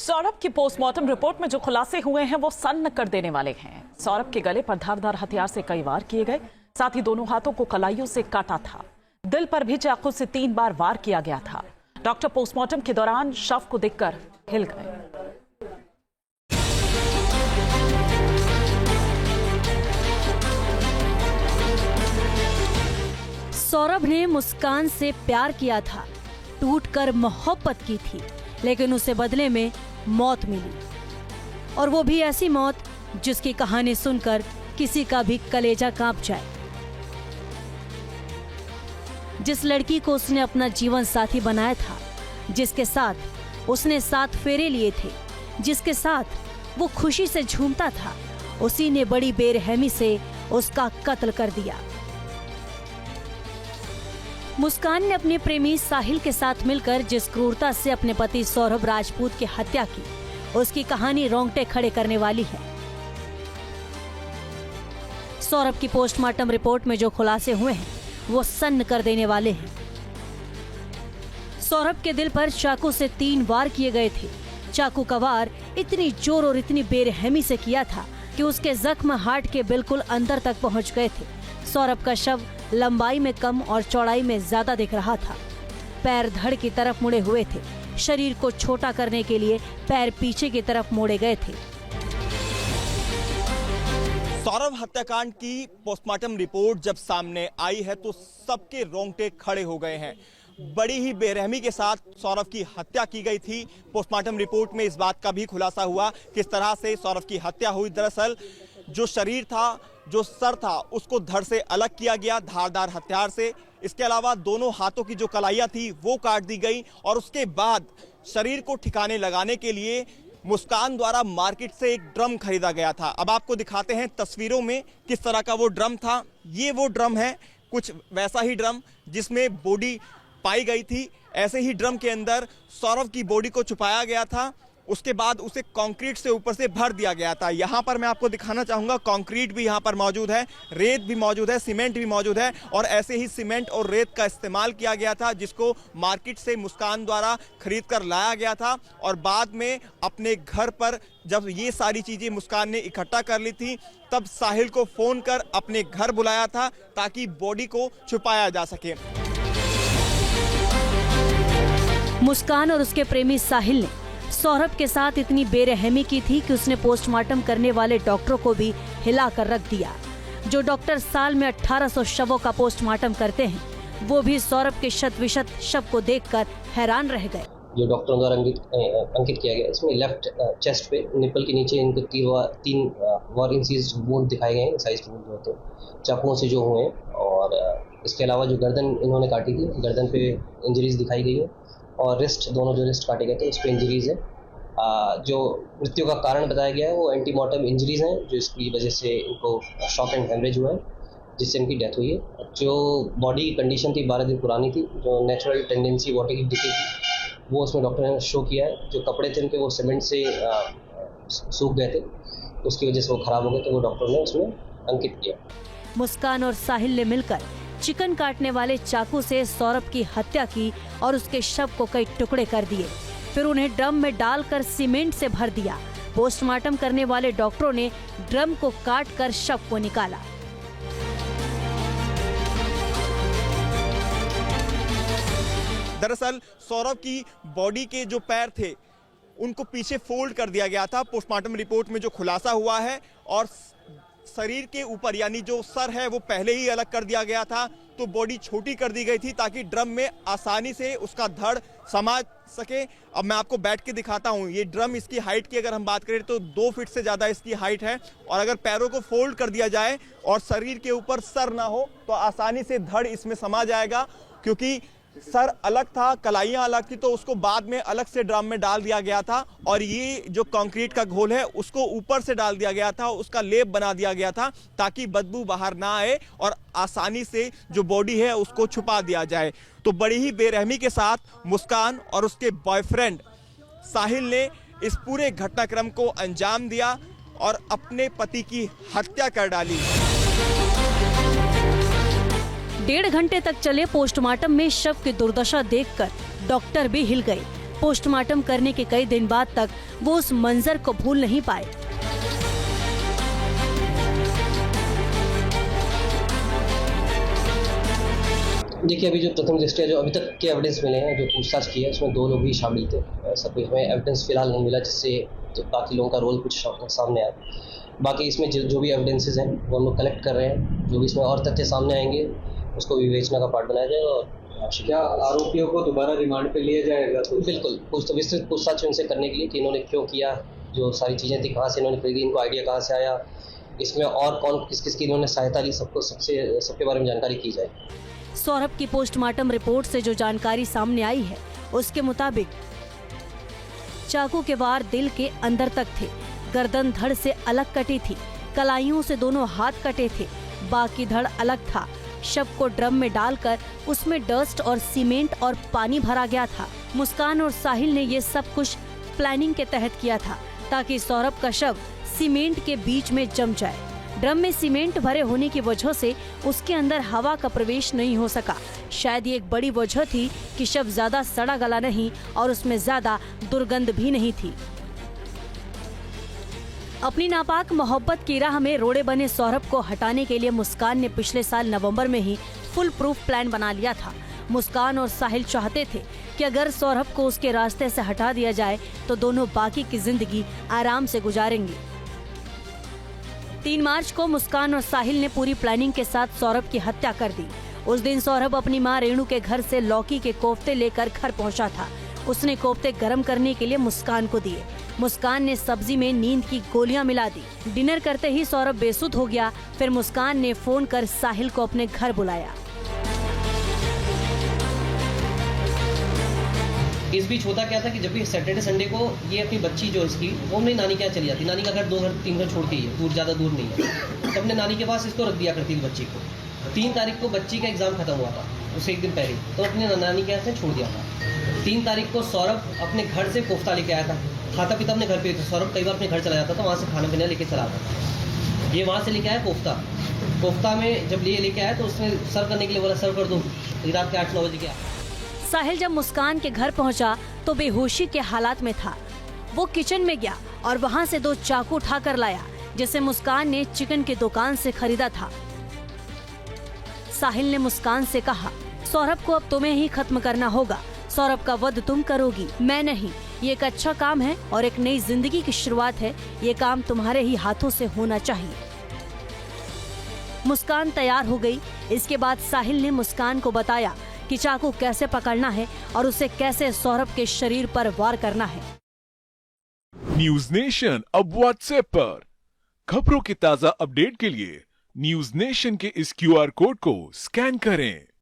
सौरभ की postmortem report में जो खुलासे हुए हैं वो सन्न कर देने वाले हैं। सौरभ के गले पर धारदार हथियार से कई वार किए गए, साथ ही दोनों हाथों को कलाइयों से काटा था। दिल पर भी चाकू से 3 बार वार किया गया था। डॉक्टर पोस्टमार्टम के दौरान शव को देखकर हिल गए। सौरभ ने मुस्कान से प्यार किया था, टूटकर मोहब्बत की थी, लेकिन उसे बदले में मौत मिली, और वो भी ऐसी मौत जिसकी कहानी सुनकर किसी का भी कलेजा कांप जाए। जिस लड़की को उसने अपना जीवन साथी बनाया था, जिसके साथ उसने 7 फेरे लिए थे, जिसके साथ वो खुशी से झूमता था, उसी ने बड़ी बेरहमी से उसका कत्ल कर दिया। मुस्कान ने अपने प्रेमी साहिल के साथ मिलकर जिस क्रूरता से अपने पति सौरभ राजपूत की हत्या की, उसकी कहानी रोंगटे खड़े करने वाली है। सौरभ की पोस्टमार्टम रिपोर्ट में जो खुलासे हुए हैं वो सन्न कर देने वाले हैं। सौरभ के दिल पर चाकू से 3 वार किए गए थे। चाकू का वार इतनी जोर और इतनी बेरहमी से किया था कि उसके जख्म हार्ट के बिल्कुल अंदर तक पहुंच गए थे। सौरभ का शव लंबाई में कम और चौड़ाई में ज्यादा दिख रहा था। पैर धड़ की तरफ मुड़े हुए थे। शरीर को छोटा करने के लिए पैर पीछे की तरफ मोड़े गए थे। सौरभ हत्याकांड की पोस्टमार्टम रिपोर्ट जब सामने आई है तो सबके रोंगटे खड़े हो गए हैं। बड़ी ही बेरहमी के साथ सौरभ की हत्या की गई थी। पोस्टमार्टम रिपोर्ट में इस बात का भी खुलासा हुआ किस तरह से सौरभ की हत्या हुई। दरअसल जो शरीर था, जो सर था, उसको धड़ से अलग किया गया धारदार हथियार से। इसके अलावा दोनों हाथों की जो कलाइयां थी वो काट दी गई और उसके बाद शरीर को ठिकाने लगाने के लिए मुस्कान द्वारा मार्केट से एक ड्रम खरीदा गया था। अब आपको दिखाते हैं तस्वीरों में किस तरह का वो ड्रम था। ये वो ड्रम है, कुछ वैसा ही ड्रम जिसमें बॉडी पाई गई थी। ऐसे ही ड्रम के अंदर सौरभ की बॉडी को छुपाया गया था। उसके बाद उसे कंक्रीट से ऊपर से भर दिया गया था। यहाँ पर मैं आपको दिखाना चाहूँगा, कंक्रीट भी यहाँ पर मौजूद है, रेत भी मौजूद है, सीमेंट भी मौजूद है और ऐसे ही सीमेंट और रेत का इस्तेमाल किया गया था जिसको मार्केट से मुस्कान द्वारा खरीद कर लाया गया था। और बाद में अपने घर पर जब ये सारी चीज़ें मुस्कान ने इकट्ठा कर ली थी तब साहिल को फ़ोन कर अपने घर बुलाया था ताकि बॉडी को छुपाया जा सके। मुस्कान और उसके प्रेमी साहिल ने सौरभ के साथ इतनी बेरहमी की थी कि उसने पोस्टमार्टम करने वाले डॉक्टरों को भी हिला कर रख दिया। जो डॉक्टर साल में 1800 शवों का पोस्टमार्टम करते हैं, वो भी सौरभ के शत-विशत शव को देखकर हैरान रह गए। जो डॉक्टरों द्वारा अंकित किया गया, इसमें लेफ्ट चेस्ट पे निपल के नीचे इनको 3 वार इंसीज वुंड दिखाए गए हैं, साइज वुंड जो होते हैं चाकुओं से जो हुए हैं। और इसके अलावा जो गर्दन इन्होंने काटी थी, गर्दन पे इंजरीज दिखाई गई है और रिस्ट, दोनों जो रिस्ट काटे गए थे उस पर इंजरीज है। जो मृत्यु का कारण बताया गया है वो एंटीमॉर्टम इंजरीज हैं, जो इसकी वजह से इनको शॉक एंड हेमरेज हुआ है जिससे इनकी डेथ हुई है। जो बॉडी की कंडीशन थी 12 दिन पुरानी थी। जो नेचुरल टेंडेंसी बॉडी की डिके थी वो उसमें डॉक्टर ने शो किया है। जो कपड़े थे उनके वो सीमेंट से सूख गए थे, उसकी वजह से वो खराब हो गए, तो वो डॉक्टर ने उसमें अंकित किया। मुस्कान और साहिल ने मिलकर चिकन काटने वाले चाकू से सौरभ की हत्या की और उसके शव को कई टुकड़े कर दिए। फिर उन्हें ड्रम में डालकर सीमेंट से भर दिया। पोस्टमार्टम करने वाले डॉक्टरों ने ड्रम को काटकर शव को निकाला। दरअसल सौरभ की बॉडी के जो पैर थे उनको पीछे फोल्ड कर दिया गया था। पोस्टमार्टम रिपोर्ट में जो खुलासा हुआ है, और शरीर के ऊपर यानी जो सर है वो पहले ही अलग कर दिया गया था, तो बॉडी छोटी कर दी गई थी ताकि ड्रम में आसानी से उसका धड़ समा सके। अब मैं आपको बैठ के दिखाता हूँ। ये ड्रम, इसकी हाइट की अगर हम बात करें तो 2 फीट से ज़्यादा इसकी हाइट है, और अगर पैरों को फोल्ड कर दिया जाए और शरीर के ऊपर सर ना हो तो आसानी से धड़ इसमें समा जाएगा। क्योंकि सर अलग था, कलाइयाँ अलग थी, तो उसको बाद में अलग से ड्रम में डाल दिया गया था। और ये जो कंक्रीट का घोल है उसको ऊपर से डाल दिया गया था, उसका लेप बना दिया गया था ताकि बदबू बाहर ना आए और आसानी से जो बॉडी है उसको छुपा दिया जाए। तो बड़ी ही बेरहमी के साथ मुस्कान और उसके बॉयफ्रेंड साहिल ने इस पूरे घटनाक्रम को अंजाम दिया और अपने पति की हत्या कर डाली। 1.5 घंटे तक चले पोस्टमार्टम में शव की दुर्दशा देखकर डॉक्टर भी हिल गए। पोस्टमार्टम करने के कई दिन बाद तक वो उस मंजर को भूल नहीं पाए। देखिए, अभी जो प्रथम दृष्टया जो अभी तक के एविडेंस मिले हैं, जो पूछताछ की है, उसमें 2 लोग ही शामिल थे। ऐसा कोई हमें एविडेंस फिलहाल नहीं मिला जिससे तो बाकी लोगों का रोल कुछ सामने आए। बाकी इसमें जो भी एविडेंसेस हैं वो हम लोग कलेक्ट कर रहे हैं। जो भी इसमें और तथ्य सामने आएंगे उसको विवेचना का पार्ट बनाया जाएगा। और क्या आरोपियों को दोबारा रिमांड पे लिया जाएगा? बिल्कुल, विस्तृत पूछताछ उनसे करने के लिए कि इन्होंने क्यों किया, जो सारी चीज़ें थी, कहाँ से इन्होंने खरीदी, इनको आइडिया कहाँ से आया, इसमें और कौन किस किस की इन्होंने सहायता ली, सबके बारे में जानकारी की जाए। सौरभ की पोस्टमार्टम रिपोर्ट से जो जानकारी सामने आई है उसके मुताबिक चाकू के वार दिल के अंदर तक थे, गर्दन धड़ से अलग कटी थी, कलाइयों से दोनों हाथ कटे थे, बाकी धड़ अलग था। शव को ड्रम में डालकर उसमें डस्ट और सीमेंट और पानी भरा गया था। मुस्कान और साहिल ने ये सब कुछ प्लानिंग के तहत किया था ताकि सौरभ का शव सीमेंट के बीच में जम जाए। ड्रम में सीमेंट भरे होने की वजह से उसके अंदर हवा का प्रवेश नहीं हो सका। शायद ये एक बड़ी वजह थी कि शव ज्यादा सड़ा गला नहीं और उसमें ज्यादा दुर्गंध भी नहीं थी। अपनी नापाक मोहब्बत की राह में रोड़े बने सौरभ को हटाने के लिए मुस्कान ने पिछले साल नवंबर में ही फुल प्रूफ प्लान बना लिया था। मुस्कान और साहिल चाहते थे कि अगर सौरभ को उसके रास्ते से हटा दिया जाए तो दोनों बाकी की जिंदगी आराम से गुजारेंगे। 3 मार्च को मुस्कान और साहिल ने पूरी प्लानिंग के साथ सौरभ की हत्या कर दी। उस दिन सौरभ अपनी मां रेणु के घर से लौकी के कोफ्ते लेकर घर पहुंचा था। उसने कोफ्ते गर्म करने के लिए मुस्कान को दिए। मुस्कान ने सब्जी में नींद की गोलियां मिला दी। डिनर करते ही सौरभ बेसुध हो गया। फिर मुस्कान ने फोन कर साहिल को अपने घर बुलाया। इस बीच होता क्या था कि जब भी सैटरडे संडे को ये अपनी बच्ची जो इसकी वो अपनी नानी के यहाँ चली जाती। नानी का घर 2-3 घर छोड़ के ही है, ज़्यादा दूर नहीं है। तो अपने नानी के पास इसको रख दिया करती थी बच्ची को। 3 तारीख को बच्ची का एग्जाम खत्म हुआ था, उससे 1 दिन पहले, तो अपने नानी के यहाँ से छोड़ दिया था। 3 तारीख को सौरभ अपने घर से कोफ्ता लेके आया था। खाता पीता अपने घर पे था। सौरभ कई बार अपने घर चला जाता था, वहाँ से खाना पीना लेके चला आता था। ये वहाँ से लेके आया कोफ्ता में जब लेके आया तो उसने सर्व करने के लिए बोला, सर्व कर दो। रात के 8-9 बजे गया। साहिल जब मुस्कान के घर पहुंचा तो बेहोशी के हालात में था। वो किचन में गया और वहां से 2 चाकू उठाकर लाया जिसे मुस्कान ने चिकन की दुकान से खरीदा था। साहिल ने मुस्कान से कहा, सौरभ को अब तुम्हें ही खत्म करना होगा। सौरभ का वध तुम करोगी, मैं नहीं। ये एक अच्छा काम है और एक नई जिंदगी की शुरुआत है। ये काम तुम्हारे ही हाथों से होना चाहिए। मुस्कान तैयार हो गई। इसके बाद साहिल ने मुस्कान को बताया कि चाकू कैसे पकड़ना है और उसे कैसे सौरभ के शरीर पर वार करना है। न्यूज नेशन अब व्हाट्सएप पर खबरों की ताजा अपडेट के लिए न्यूज नेशन के इस QR कोड को स्कैन करें।